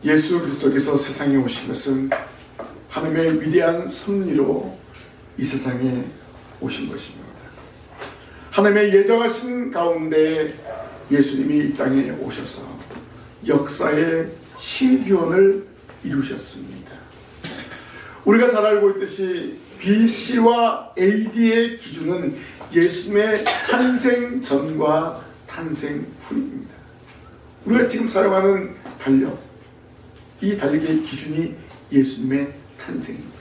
예수 그리스도께서 세상에 오신 것은 하나님의 위대한 섭리로 이 세상에 오신 것입니다. 하나님의 예정하신 가운데 예수님이 이 땅에 오셔서 역사의 신기원을 이루셨습니다. 우리가 잘 알고 있듯이 BC와 AD의 기준은 예수님의 탄생 전과 탄생 후입니다. 우리가 지금 사용하는 달력, 이 달력의 기준이 예수님의 탄생입니다.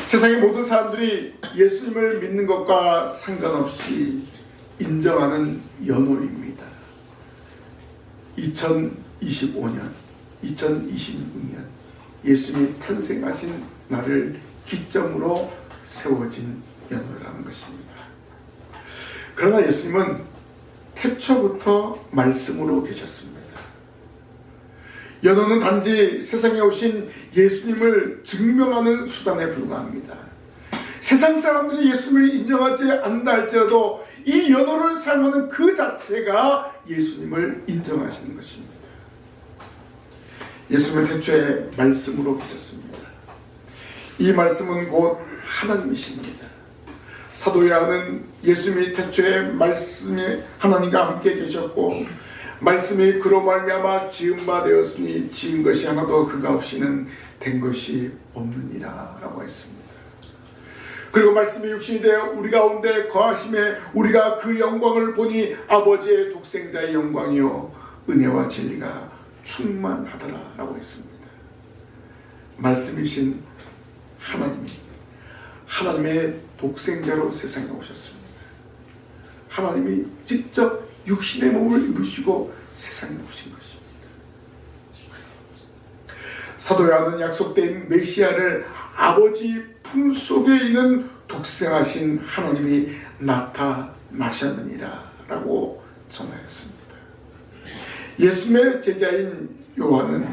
세상의 모든 사람들이 예수님을 믿는 것과 상관없이 인정하는 연호입니다. 2025년, 2026년 예수님이 탄생하신 날을 기점으로 세워진 연호라는 것입니다. 그러나 예수님은 태초부터 말씀으로 계셨습니다. 연호는 단지 세상에 오신 예수님을 증명하는 수단에 불과합니다. 세상 사람들이 예수님을 인정하지 않는다 할지라도 이 연호를 사용하는 그 자체가 예수님을 인정하시는 것입니다. 예수님은 태초에 말씀으로 계셨습니다. 이 말씀은 곧 하나님이십니다. 사도 요한은 예수님이 태초에 말씀이 하나님과 함께 계셨고 말씀이 그로 말미암아 지은 바 되었으니 지은 것이 하나도 그가 없이는 된 것이 없느니라 라고 했습니다. 그리고 말씀이 육신이 되어 우리 가운데 거하심에 우리가 그 영광을 보니 아버지의 독생자의 영광이요 은혜와 진리가 충만하더라 라고 했습니다. 말씀이신 하나님이 하나님의 독생자로 세상에 오셨습니다. 하나님이 직접 육신의 몸을 입으시고 세상에 오신 것입니다. 사도 요한은 약속된 메시아를 아버지 품속에 있는 독생하신 하나님이 나타나셨느니라 라고 전하였습니다. 예수님의 제자인 요한은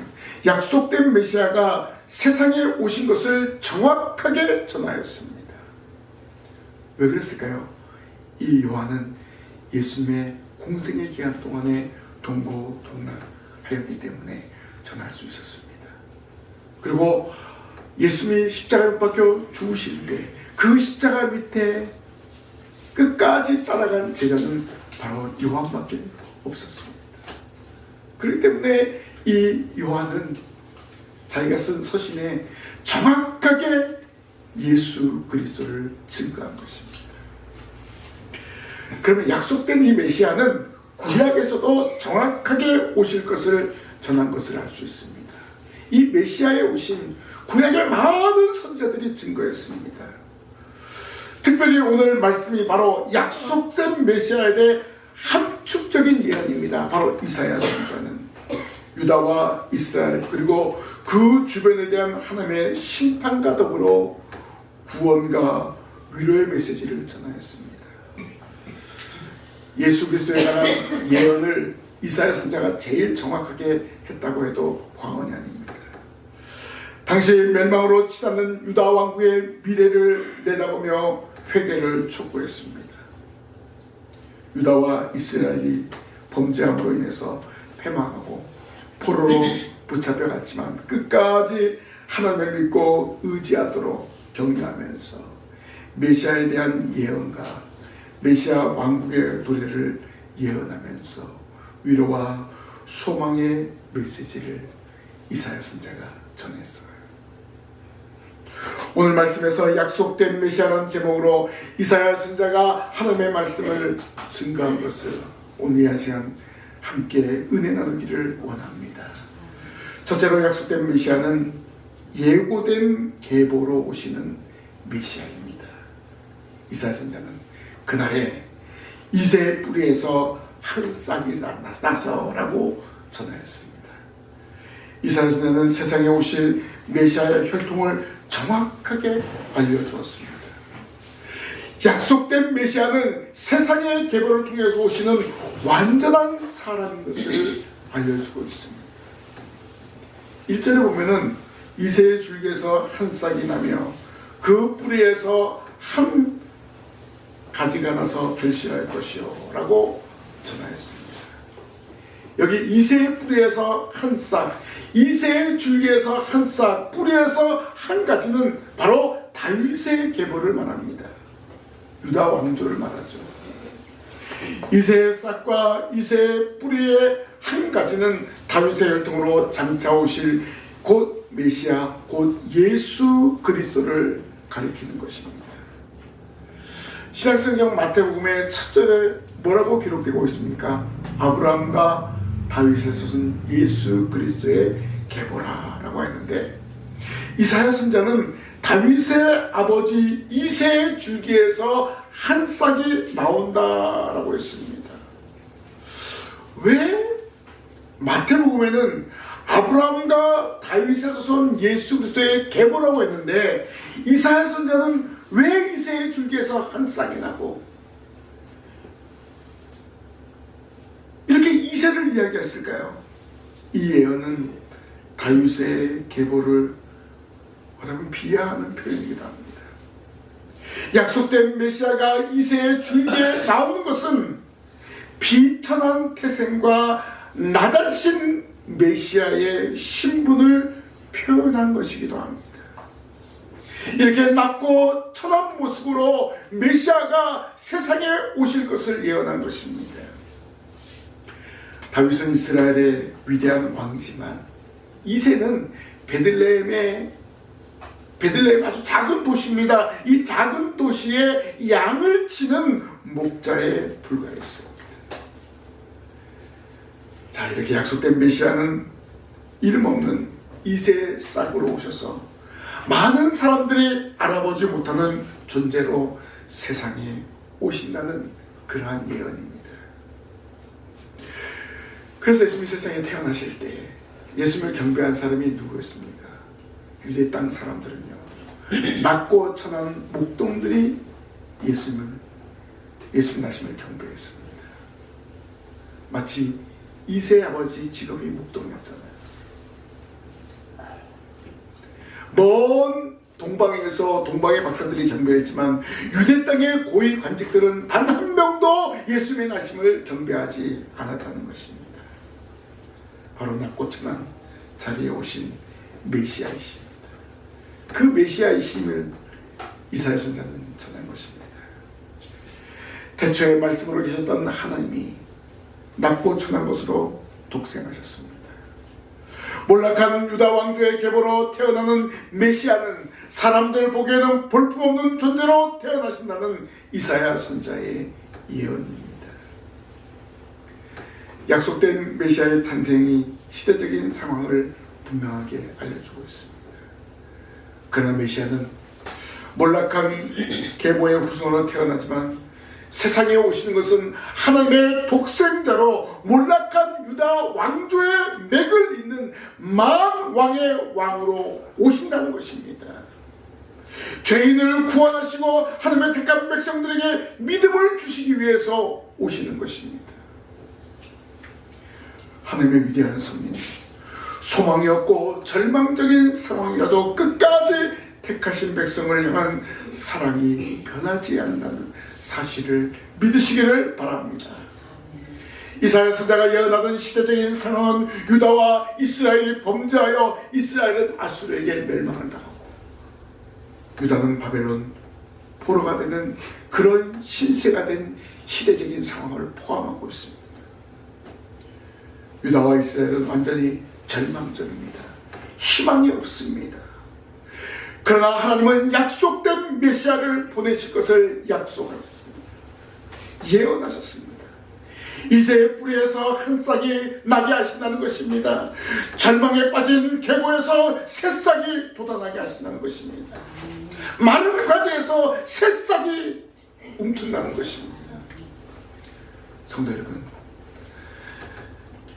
약속된 메시아가 세상에 오신 것을 정확하게 전하였습니다. 왜 그랬을까요? 이 요한은 예수님의 공생의 기간 동안에 동고동락하였기 때문에 전할 수 있었습니다. 그리고 예수님이 십자가에 못 박혀 죽으실 때 그 십자가 밑에 끝까지 따라간 제자는 바로 요한밖에 없었습니다. 그렇기 때문에 이 요한은 자기가 쓴 서신에 정확하게 예수 그리스도를 증거한 것입니다. 그러면 약속된 이 메시아는 구약에서도 정확하게 오실 것을 전한 것을 알 수 있습니다. 이 메시아의 오심 구약의 많은 선지자들이 증거했습니다. 특별히 오늘 말씀이 바로 약속된 메시아에 대해 함축적인 예언입니다. 바로 이사야 선지자는 유다와 이스라엘 그리고 그 주변에 대한 하나님의 심판과 더불어 구원과 위로의 메시지를 전하였습니다. 예수 그리스도에 관한 예언을 이사야 선지자가 제일 정확하게 했다고 해도 과언이 아닙니다. 당시 멸망으로 치닫는 유다 왕국의 미래를 내다보며 회개를 촉구했습니다. 유다와 이스라엘이 범죄함으로 인해서 패망하고 포로로 붙잡혀갔지만 끝까지 하나님을 믿고 의지하도록 격려하면서 메시아에 대한 예언과 메시아 왕국의 도래를 예언하면서 위로와 소망의 메시지를 이사야 선지자가 전했어요. 오늘 말씀에서 약속된 메시아라는 제목으로 이사야 선지자가 하나님의 말씀을 증거한 것을 오늘 이 시간 함께 은혜 나누기를 원합니다. 첫째로 약속된 메시아는 예고된 계보로 오시는 메시아입니다. 이사야 선지자는 그날에 이새의 뿌리에서 한 싹이 나서라고 전하였습니다. 이사야 선지자는 세상에 오실 메시아의 혈통을 정확하게 알려주었습니다. 약속된 메시아는 세상의 계보를 통해서 오시는 완전한 사람인 것을 알려주고 있습니다. 1절에 보면은 이새의 줄기에서 한 싹이 나며 그 뿌리에서 한 가지가 나서 결실할 것이요 라고 전하였습니다. 여기 이새의 뿌리에서 한 싹, 이새의 줄기에서 한 싹, 뿌리에서 한 가지는 바로 다윗의 계보를 말합니다. 유다 왕조를 말하죠. 이새의 싹과 이새의 뿌리의 한 가지는 다윗의 혈통으로 장차 오실 곧 메시아, 곧 예수 그리스도를 가리키는 것입니다. 신약성경 마태복음의 첫 절에 뭐라고 기록되고 있습니까? 아브라함과 다윗의 솟은 예수 그리스도의 계보라라고 했는데, 이사야 선자는 다윗의 아버지 이새의 줄기에서 한 싹이 나온다라고 했습니다. 왜 마태복음에는 아브라함과 다윗의 솟은 예수 그리스도의 계보라고 했는데 이사야 선자는 왜 이새의 줄기에서 한 싹이 나고 이렇게 이새를 이야기했을까요? 이 예언은 다윗의 계보를 어쩌면 비하하는 표현이기도 합니다. 약속된 메시아가 이새의 줄기에 나오는 것은 비천한 태생과 낮아진 메시아의 신분을 표현한 것이기도 합니다. 이렇게 낮고 천한 모습으로 메시아가 세상에 오실 것을 예언한 것입니다. 다윗은 이스라엘의 위대한 왕이지만 이새는 베들레헴 아주 작은 도시입니다. 이 작은 도시에 양을 치는 목자에 불과했습니다. 자, 이렇게 약속된 메시아는 이름 없는 이새의 싹으로 오셔서 많은 사람들이 알아보지 못하는 존재로 세상에 오신다는 그러한 예언입니다. 그래서 예수님이 세상에 태어나실 때 예수님을 경배한 사람이 누구였습니까? 유대 땅 사람들은요, 낮고 천한 목동들이 예수님 나심을 경배했습니다. 마치 이새의 아버지 직업이 목동이었잖아요. 먼 동방에서 동방의 박사들이 경배했지만 유대 땅의 고위 관직들은 단 한 명도 예수님의 나심을 경배하지 않았다는 것입니다. 바로 낮고 천한 자리에 오신 메시아이십니다. 그 메시아이심을 이사야 선자는 전한 것입니다. 태초에 말씀으로 계셨던 하나님이 낮고 천한 것으로 독생하셨습니다. 몰락한 유다 왕조의 계보로 태어나는 메시아는 사람들 보기에는 볼품없는 존재로 태어나신다는 이사야 선자의 예언입니다. 약속된 메시아의 탄생이 시대적인 상황을 분명하게 알려주고 있습니다. 그러나 메시아는 몰락한 계보의 후손으로 태어나지만 세상에 오시는 것은 하나님의 독생자로 몰락한 유다 왕조의 맥을 잇는 만왕의 왕으로 오신다는 것입니다. 죄인을 구원하시고 하나님의 택한 백성들에게 믿음을 주시기 위해서 오시는 것입니다. 하나님의 위대한 섭리, 소망이 없고 절망적인 상황이라도 끝까지 택하신 백성을 향한 사랑이 변하지 않는다는 사실을 믿으시기를 바랍니다. 이사야 선자가 예언하던 시대적인 상황은 유다와 이스라엘이 범죄하여 이스라엘은 아수르에게 멸망을 당하고 유다는 바벨론 포로가 되는 그런 신세가 된 시대적인 상황을 포함하고 있습니다. 유다와 이스라엘은 완전히 절망적입니다. 희망이 없습니다. 그러나 하나님은 약속된 메시아를 보내실 것을 약속하셨습니다. 예언하셨습니다. 이새의 뿌리에서 한 싹이 나게 하신다는 것입니다. 절망에 빠진 계보에서 새싹이 돋아나게 하신다는 것입니다. 마른 가지에서 새싹이 움튼다는 것입니다. 성도 여러분,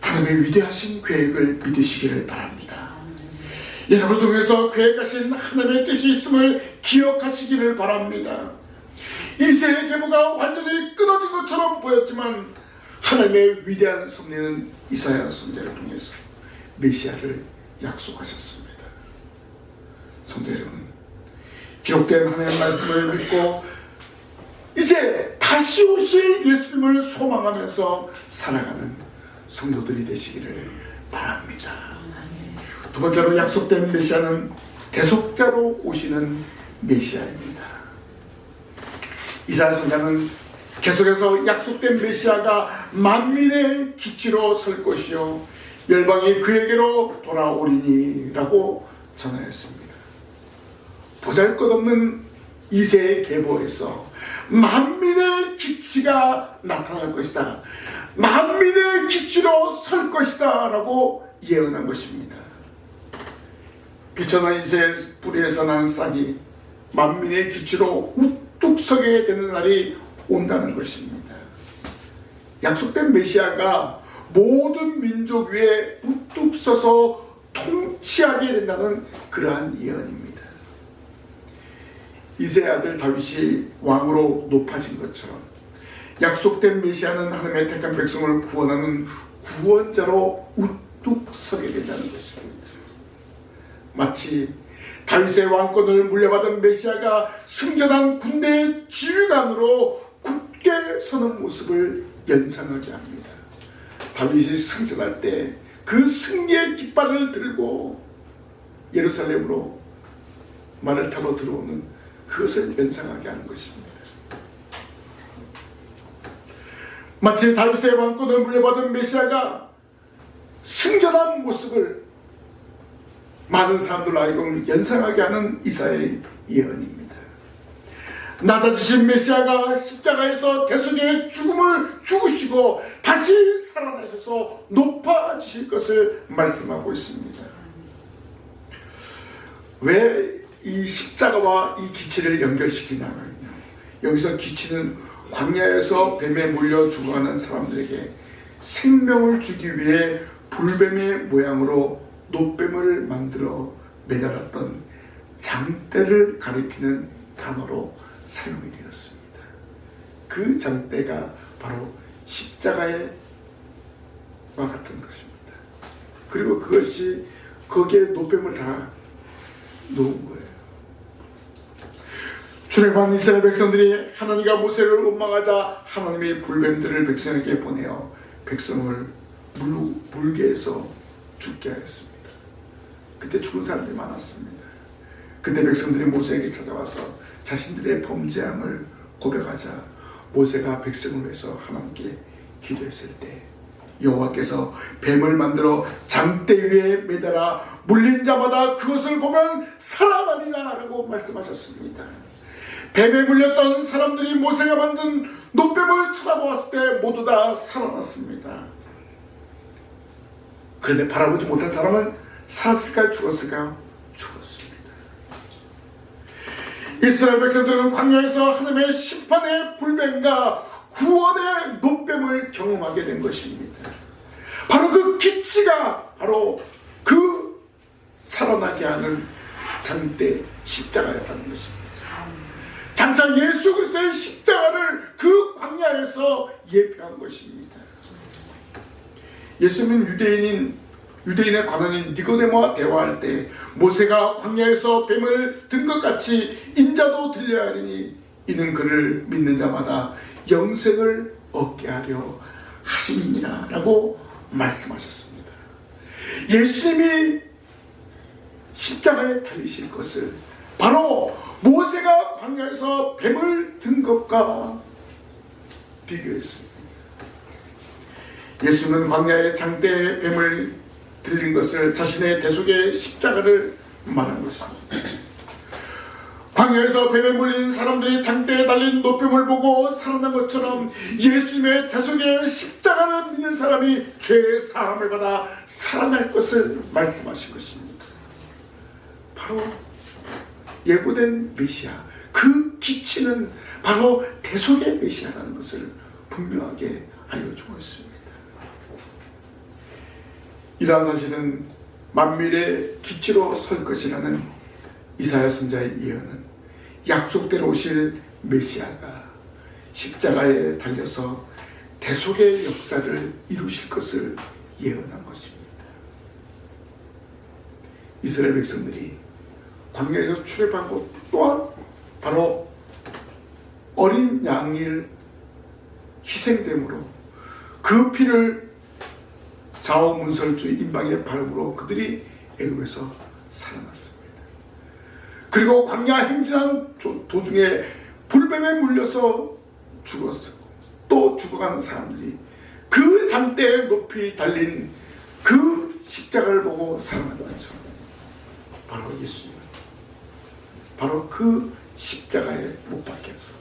하나님의 위대하신 계획을 믿으시기를 바랍니다. 여러분을 통해서 계획하신 하나님의 뜻이 있음을 기억하시기를 바랍니다. 이새의 계보가 완전히 끊어진 것처럼 보였지만 하나님의 위대한 섭리는 이사야 선지자를 통해서 메시아를 약속하셨습니다. 성도 여러분, 기록된 하나님의 말씀을 믿고 이제 다시 오실 예수님을 소망하면서 살아가는 성도들이 되시기를 바랍니다. 두 번째로 약속된 메시아는 대속자로 오시는 메시아입니다. 이사야 선지자는 계속해서 약속된 메시아가 만민의 기치로 설 것이요 열방이 그에게로 돌아오리니 라고 전하였습니다. 보잘것없는 이새의 계보에서 만민의 기치가 나타날 것이다, 만민의 기치로 설 것이다 라고 예언한 것입니다. 비천한 이새의 뿌리에서 난 싹이 만민의 기치로 우뚝 서게 되는 날이 온다는 것입니다. 약속된 메시아가 모든 민족 위에 우뚝 서서 통치하게 된다는 그러한 예언입니다. 이새의 아들 다윗이 왕으로 높아진 것처럼 약속된 메시아는 하나님의 택한 백성을 구원하는 구원자로 우뚝 서게 된다는 것입니다. 마치 다윗의 왕권을 물려받은 메시아가 승전한 군대의 지휘관으로 굳게 서는 모습을 연상하게 합니다. 다윗이 승전할 때 그 승리의 깃발을 들고 예루살렘으로 말을 타고 들어오는 그것을 연상하게 하는 것입니다. 마치 다윗의 왕권을 물려받은 메시아가 승전한 모습을 많은 사람들 하여금 연상하게 하는 이사야의 예언입니다. 낮아지신 메시아가 십자가에서 대속의 죽음을 죽으시고 다시 살아나셔서 높아지실 것을 말씀하고 있습니다. 왜 이 십자가와 이 기치를 연결시키냐면요, 여기서 기치는 광야에서 뱀에 물려 죽어가는 사람들에게 생명을 주기 위해 불뱀의 모양으로 노뱀을 만들어 매달았던 장대를 가리키는 단어로 사용이 되었습니다. 그 장대가 바로 십자가와 같은 것입니다. 그리고 그것이 거기에 노뱀을 다 놓은 거예요. 출애굽한 이스라엘 백성들이 하나님과 모세를 원망하자 하나님의 불뱀들을 백성에게 보내어 백성을 물게 해서 죽게 하였습니다. 그때 죽은 사람들이 많았습니다. 그때 백성들이 모세에게 찾아와서 자신들의 범죄함을 고백하자 모세가 백성을 위해서 하나님께 기도했을 때 여호와께서 뱀을 만들어 장대 위에 매달아 물린 자마다 그것을 보면 살아나리라 라고 말씀하셨습니다. 뱀에 물렸던 사람들이 모세가 만든 노뱀을 쳐다보았을 때 모두 다 살아났습니다. 그런데 바라보지 못한 사람은 살았을까요? 죽었을까요? 죽었습니다. 이스라엘 백성들은 광야에서 하나님의 심판의 불뱀과 구원의 노뱀을 경험하게 된 것입니다. 바로 그 기치가 바로 그 살아나게 하는 장대 십자가였다는 것입니다. 장차 예수 그리스도의 십자가를 그 광야에서 예표한 것입니다. 예수님은 유대인의 관원인 니고데모와 대화할 때 모세가 광야에서 뱀을 든 것 같이 인자도 들려야 하리니 이는 그를 믿는 자마다 영생을 얻게 하려 하심이니라 라고 말씀하셨습니다. 예수님이 십자가에 달리실 것을 바로 모세가 광야에서 뱀을 든 것과 비교했습니다. 예수는 광야의 장대에 뱀을 들린 것을 자신의 대속의 십자가를 말한 것입니다. 광야에서 뱀에 물린 사람들이 장대에 달린 노뱀을 보고 살아난 것처럼 예수님의 대속의 십자가를 믿는 사람이 죄의 사함을 받아 살아날 것을 말씀하신 것입니다. 바로 예고된 메시아, 그 기치는 바로 대속의 메시아라는 것을 분명하게 알려주고 있습니다. 이러한 사실은 만민의 기치로 설 것이라는 이사야 선지자의 예언은 약속대로 오실 메시아가 십자가에 달려서 대속의 역사를 이루실 것을 예언한 것입니다. 이스라엘 백성들이 광야에서 출애굽한 것 또한 바로 어린 양일 희생됨으로 그 피를 좌우문설주 임방의 발음으로 그들이 애굽에서 살아났습니다. 그리고 광야 행진하는 도중에 불뱀에 물려서 죽었고 또 죽어가는 사람들이 그 장대에 높이 달린 그 십자가를 보고 살아나면서 바로 예수님, 바로 그 십자가에 못 박혀서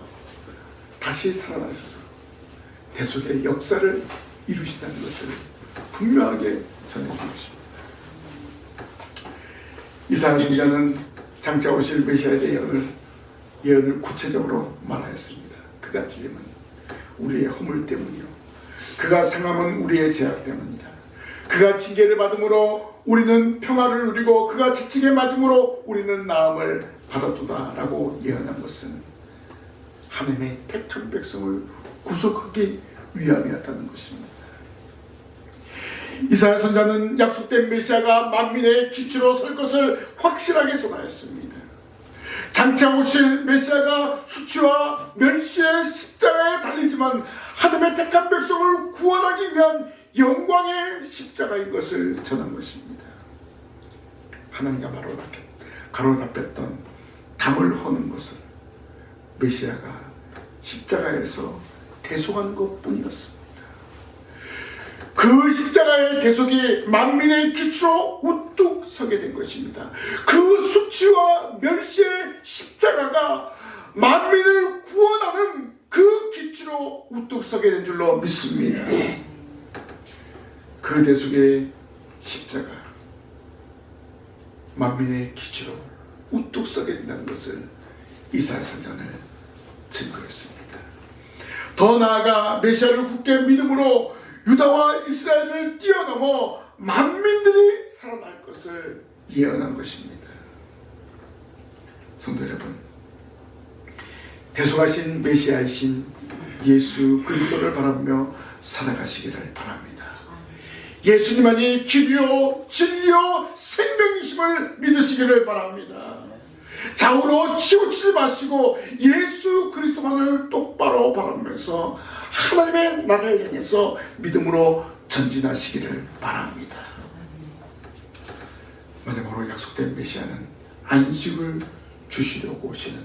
다시 살아나셔서 대속의 역사를 이루신다는 것을 분명하게 전해주고 있습니다. 이사야 선지자는 장차 오실 메시아에 대한 예언을 구체적으로 말하였습니다. 그가 찔림은 우리의 허물 때문이요, 그가 상함은 우리의 죄악 때문이다. 그가 징계를 받음으로 우리는 평화를 누리고 그가 채찍에 맞음으로 우리는 나음을 받았도다 라고 예언한 것은 하나님의 택한 백성을 구속하기 위함이었다는 것입니다. 이사야 선지자는 약속된 메시아가 만민의 기초로 설 것을 확실하게 전하였습니다. 장차 오실 메시아가 수치와 멸시의 십자가에 달리지만 하나님의 택한 백성을 구원하기 위한 영광의 십자가인 것을 전한 것입니다. 하나님과 가로잡혔던 담을 허는 것을 메시아가 십자가에서 대속한 것뿐이었습니다. 그 십자가의 대속이 만민의 기초로 우뚝 서게 된 것입니다. 그 수치와 멸시의 십자가가 만민을 구원하는 그 기초로 우뚝 서게 된 줄로 믿습니다. 그 대속의 십자가, 만민의 기초로 우뚝 서게 된다는 것을 이사야 선지자는 증거했습니다. 더 나아가 메시아를 굳게 믿음으로 유다와 이스라엘을 뛰어넘어 만민들이 살아날 것을 예언한 것입니다. 성도 여러분, 대속하신 메시아이신 예수 그리스도를 바라며 살아가시기를 바랍니다. 예수님만이 길이요 진리요 생명이심을 믿으시기를 바랍니다. 좌우로 치우치지 마시고 예수 그리스도만을 똑바로 바라면서 하나님의 나라를 향해서 믿음으로 전진하시기를 바랍니다. 마지막으로 약속된 메시아는 안식을 주시려고 오시는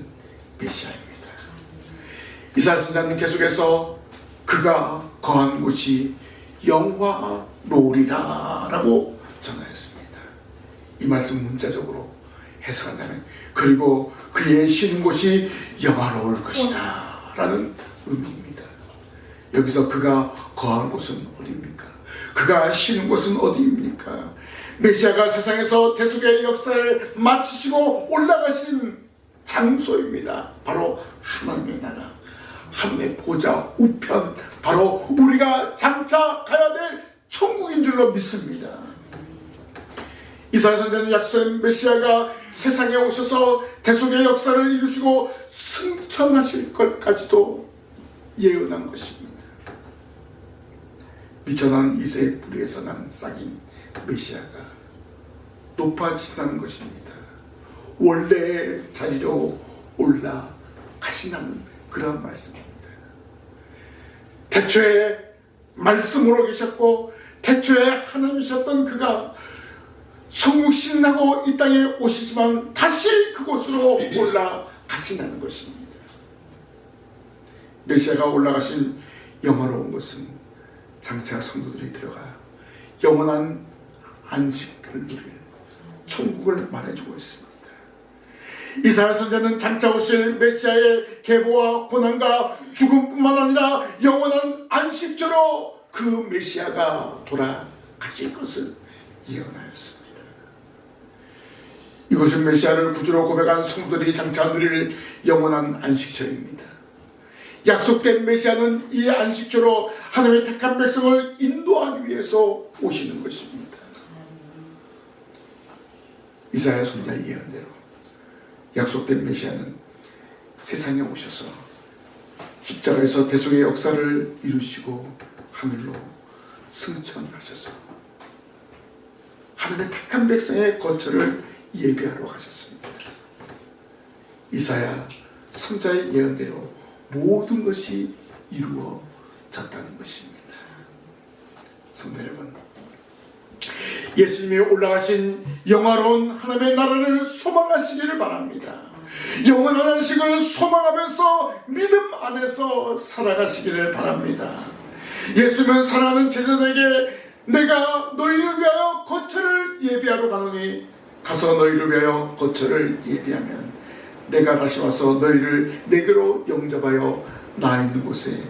메시아입니다. 이사야 선지자는 계속해서 그가 거한 곳이 영화로우리라 라고 전하였습니다. 이 말씀 문자적으로 해석한다면 그리고 그의 쉬는 곳이 영화로울 것이다 라는 의미입니다. 여기서 그가 거한 곳은 어디입니까? 그가 쉬는 곳은 어디입니까? 메시아가 세상에서 대속의 역사를 마치시고 올라가신 장소입니다. 바로 하나님의 나라, 하나님의 보좌 우편, 바로 우리가 장차 가야 될 천국인 줄로 믿습니다. 이사야 선지자는 약속된 메시아가 세상에 오셔서 대속의 역사를 이루시고 승천하실 것까지도 예언한 것입니다. 미천한 이새의 뿌리에서 난 싹인 메시아가 높아지시다는 것입니다. 원래의 자리로 올라가시는 그런 말씀입니다. 태초에 말씀으로 계셨고 태초에 하나님이셨던 그가 성육신하고 이 땅에 오시지만 다시 그곳으로 올라가신다는 것입니다. 메시아가 올라가신 영화로운 것은 장차 성도들이 들어가 영원한 안식을 누릴 천국을 말해주고 있습니다. 이사야 선지자는 장차 오실 메시아의 계보와 고난과 죽음뿐만 아니라 영원한 안식처로 그 메시아가 돌아가실 것을 예언하였습니다. 이것은 메시아를 구주로 고백한 성도들이 장차 누릴 영원한 안식처입니다. 약속된 메시아는 이 안식처로 하나님의 택한 백성을 인도하기 위해서 오시는 것입니다. 이사야 선지자의 예언대로 약속된 메시아는 세상에 오셔서 십자가에서 대속의 역사를 이루시고 하늘로 승천하셔서 하나님의 택한 백성의 거처를 예비하러 가셨습니다. 이사야 선지자의 예언대로 모든 것이 이루어졌다는 것입니다. 성도 여러분, 예수님이 올라가신 영화로운 하나님의 나라를 소망하시기를 바랍니다. 영원한 안식을 소망하면서 믿음 안에서 살아가시기를 바랍니다. 예수님은 사랑하는 제자들에게 내가 너희를 위하여 거처를 예비하러 가노니 가서 너희를 위하여 거처를 예비하면 내가 다시 와서 너희를 내게로 영접하여 나 있는 곳에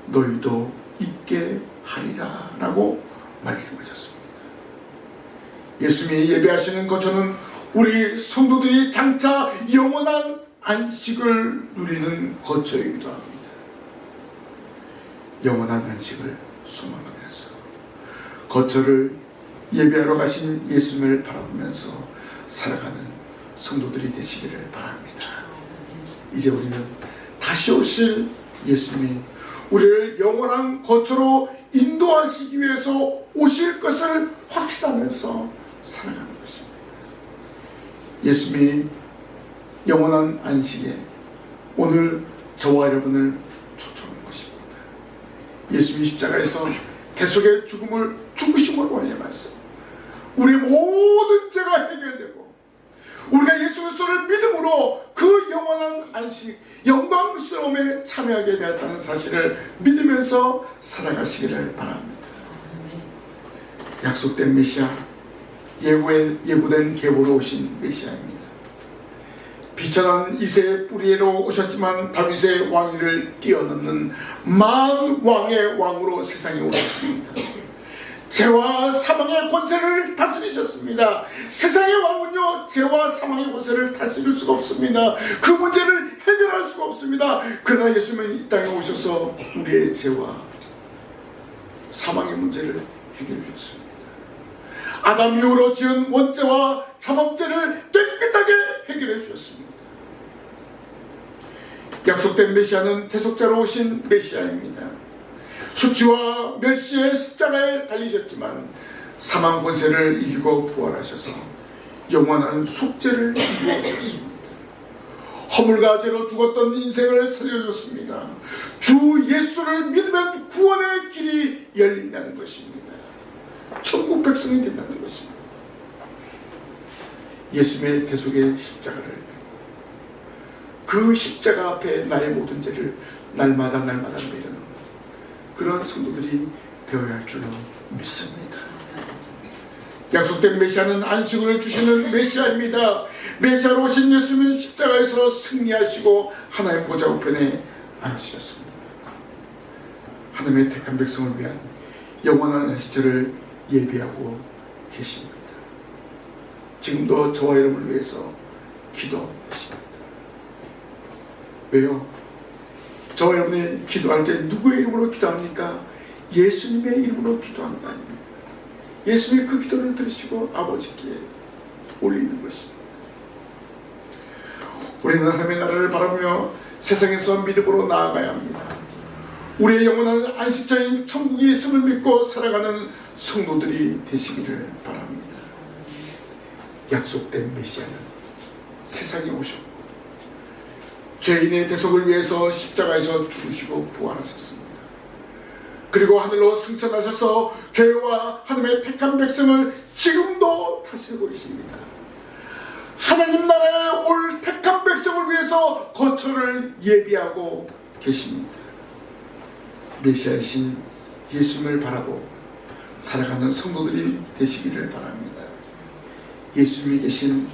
너희도 있게 하리라 라고 말씀하셨습니다. 예수님이 예배하시는 거처는 우리 성도들이 장차 영원한 안식을 누리는 거처이기도 합니다. 영원한 안식을 소망하면서 거처를 예배하러 가신 예수님을 바라보면서 살아가는 성도들이 되시기를 바랍니다. 이제 우리는 다시 오실 예수님이 우리를 영원한 거처로 인도하시기 위해서 오실 것을 확신하면서 살아가는 것입니다. 예수님이 영원한 안식에 오늘 저와 여러분을 초청하는 것입니다. 예수님이 십자가에서 대속의 죽으심으로 말미암아서 우리의 모든 죄가 해결되고 우리가 예수 그리스도를 믿음으로 그 영원한 안식, 영광스러움에 참여하게 되었다는 사실을 믿으면서 살아가시기를 바랍니다. 약속된 메시아, 예고된 계보로 오신 메시아입니다. 비천한 이새의 뿌리로 오셨지만 다윗의 왕위를 뛰어넘는 만왕의 왕으로 세상에 오셨습니다. 죄와 사망의 권세를 다스리셨습니다. 세상의 왕은요, 죄와 사망의 권세를 다스릴 수가 없습니다. 그 문제를 해결할 수가 없습니다. 그러나 예수님은 이 땅에 오셔서 우리의 죄와 사망의 문제를 해결해 주셨습니다. 아담 이후로 지은 원죄와 자범죄를 깨끗하게 해결해 주셨습니다. 약속된 메시아는 대속자로 오신 메시아입니다. 수치와 멸시의 십자가에 달리셨지만 사망 권세를 이기고 부활하셔서 영원한 속죄를 이루어주셨습니다. 허물과 죄로 죽었던 인생을 살려줬습니다. 주 예수를 믿으면 구원의 길이 열린다는 것입니다. 천국 백성이 된다는 것입니다. 예수님의 대속의 십자가를, 그 십자가 앞에 나의 모든 죄를 날마다 내리는 그런 성도들이 되어야 할 줄로 믿습니다. 약속된 메시아는 안식을 주시는 메시아입니다. 메시아로 오신 예수님은 십자가에서 승리하시고 하나님 보좌 우편에 앉으셨습니다. 하나님의 택한 백성을 위한 영원한 안식처를 예비하고 계십니다. 지금도 저와 여러분을 위해서 기도하고 계십니다. 왜요? 저와 여러분이 기도할 때 누구의 이름으로 기도합니까? 예수님의 이름으로 기도하는 거 아닙니까? 예수님이 그 기도를 들으시고 아버지께 올리는 것입니다. 우리는 하나님의 나라를 바라보며 세상에서 믿음으로 나아가야 합니다. 우리의 영원한 안식처인 천국이 있음을 믿고 살아가는 성도들이 되시기를 바랍니다. 약속된 메시아는 세상에 오셨고 죄인의 대속을 위해서 십자가에서 죽으시고 부활하셨습니다. 그리고 하늘로 승천하셔서 교회와 하나님의 택한 백성을 지금도 다스리고 계십니다. 하나님 나라에 올 택한 백성을 위해서 거처를 예비하고 계십니다. 메시아이신 예수님을 바라고 살아가는 성도들이 되시기를 바랍니다. 예수님이 계신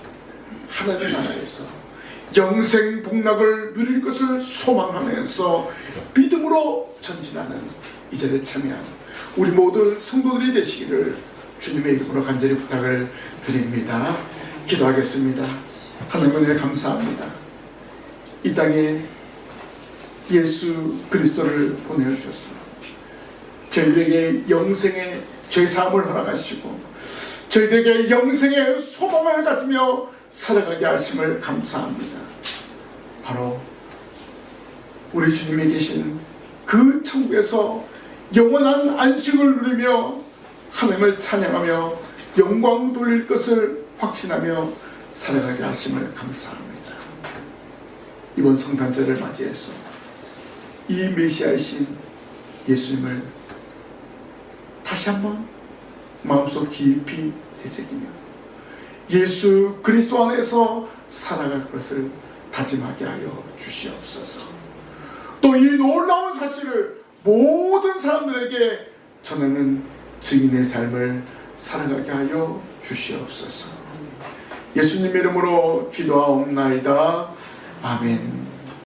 하나님의 나라에서 영생 복락을 누릴 것을 소망하면서 믿음으로 전진하는 이 자리에 참여한 우리 모든 성도들이 되시기를 주님의 이름으로 간절히 부탁을 드립니다. 기도하겠습니다. 하나님 은혜 감사합니다. 이 땅에 예수 그리스도를 보내주셔서 저희들에게 영생의 죄사함을 허락하시고 저희들에게 영생의 소망을 가지며 살아가게 하심을 감사합니다. 바로 우리 주님이 계신 그 천국에서 영원한 안식을 누리며 하나님을 찬양하며 영광 돌릴 것을 확신하며 살아가게 하심을 감사합니다. 이번 성탄절을 맞이해서 이 메시아이신 예수님을 다시 한번 마음속 깊이 되새기며 예수 그리스도 안에서 살아갈 것을 다짐하게 하여 주시옵소서. 또 이 놀라운 사실을 모든 사람들에게 전하는 증인의 삶을 살아가게 하여 주시옵소서. 예수님 이름으로 기도하옵나이다. 아멘.